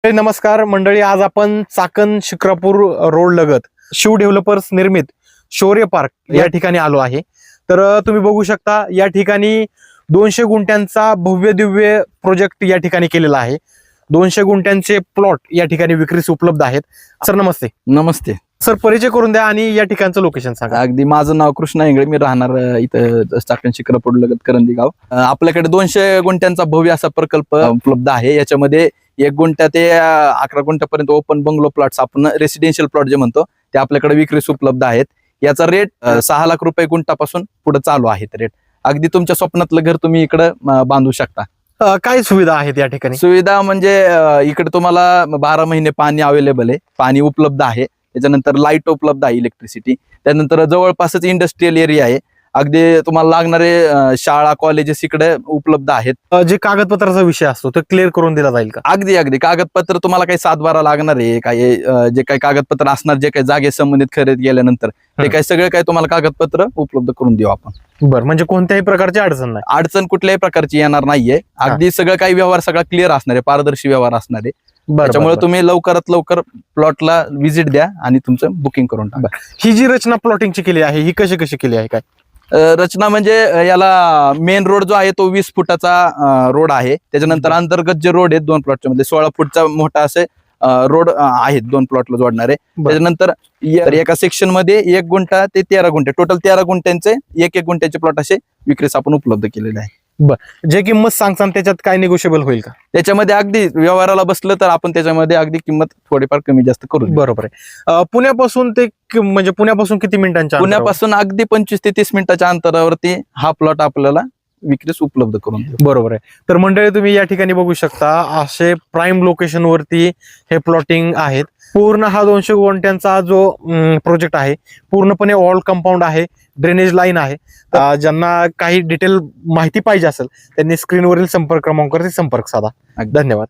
नमस्कार मंडळी, आज आपण चाकण शिक्रापूर रोड लगत शिव डेव्हलपर्स निर्मित शौर्य पार्क या ठिकाणी आलो आहे. तर तुम्ही बघू शकता या ठिकाणी 200 गुंठ्यांचा भव्य दिव्य प्रोजेक्ट या ठिकाणी केलेला आहे. 200 गुंठ्यांचे प्लॉट या ठिकाणी विक्रीस उपलब्ध आहेत. सर नमस्ते. नमस्ते सर, परिचय करून द्या आणि या ठिकाणचं लोकेशन सांगा. अगदी माझं नाव कृष्णा इंगळे, मी राहणार इथं चाकण शिक्रापूर लगत करंदी गाव. आपल्याकडे 200 गुंठ्यांचा भव्य असा प्रकल्प उपलब्ध आहे. याच्यामध्ये 1 गुंठा ते 11 गुंठ्यापर्यंत ओपन बंगलो प्लॉट्स, आपण रेसिडेन्शियल प्लॉट जे म्हणतो, ते आपल्याकडे विक्रीस उपलब्ध आहेत. याचा रेट 6 लाख रुपये गुंठापासून पुढे चालू आहेत रेट. अगदी तुमच्या स्वप्नातलं घर तुम्ही इकडे बांधू शकता. काय सुविधा आहेत या ठिकाणी? सुविधा म्हणजे इकडे तुम्हाला 12 महिने पाणी अवेलेबल आहे, पाणी उपलब्ध आहे. त्याच्यानंतर लाईट उपलब्ध आहे, इलेक्ट्रिसिटी. त्यानंतर जवळपासच इंडस्ट्रियल एरिया आहे. अगदी तुम्हाला लागणारे शाळा कॉलेजेस इकडे उपलब्ध आहेत. जे कागदपत्राचा विषय असतो तो क्लिअर करून दिला जाईल का? अगदी कागदपत्र तुम्हाला काही 7-12 लागणार आहे, काही जे काही कागदपत्र असणार, जे काही जागे संबंधित खरेदी गेल्यानंतर ते काही सगळे काही तुम्हाला कागदपत्र उपलब्ध करून देऊ आपण. बरं, म्हणजे कोणत्याही प्रकारची अडचण नाही? अडचण कुठल्याही प्रकारची येणार नाहीये. अगदी सगळं काही व्यवहार सगळा क्लिअर असणार आहे, पारदर्शी व्यवहार असणार आहे. त्याच्यामुळे तुम्ही लवकरात लवकर प्लॉटला व्हिजिट द्या आणि तुमचं बुकिंग करून टाका. ही जी रचना प्लॉटिंगची केली आहे ही कशी केली आहे? काय रचना म्हणजे याला मेन रोड जो आहे तो 20 फुटाचा रोड आहे. त्याच्यानंतर अंतर्गत जे रोड आहेत 2 प्लॉटच्या मध्ये 16 फूटचा मोठा असे रोड आहेत 2 प्लॉटला जोडणारे. त्याच्यानंतर एका सेक्शन मध्ये 1 गुंठा ते 13 गुंठे, टोटल 13 गुंठ्यांचे 1 गुंठ्याचे प्लॉट असे विक्रीस आपण उपलब्ध केलेले आहे. जे किंमत सांगसान त्याच्यात काय निगोशिएबल होईल का? त्याच्यामध्ये अगदी व्यवहाराला बसलं तर आपण त्याच्यामध्ये अगदी किंमत थोडीफार कमी जास्त करू. बरोबर आहे. पुण्यापासून ते म्हणजे पुण्यापासून किती मिनिटांच्या? पुण्यापासून अगदी 25 ते 30 मिनिटाच्या अंतरावरती हा प्लॉट आपल्याला विक्रीस उपलब्ध करून देऊ. बरोबर आहे. तर मंडळी, तुम्ही या ठिकाणी बघू शकता असे प्राईम लोकेशन वरती हे प्लॉटिंग आहेत. पूर्ण हा 200 गुंठ्यांचा जो प्रोजेक्ट आहे पूर्णपणे ऑल कंपाऊंड आहे, ड्रेनेज लाईन आहे. ज्यांना काही डिटेल माहिती पाहिजे असेल त्यांनी स्क्रीनवरील संपर्क क्रमांकावरती संपर्क साधा. धन्यवाद.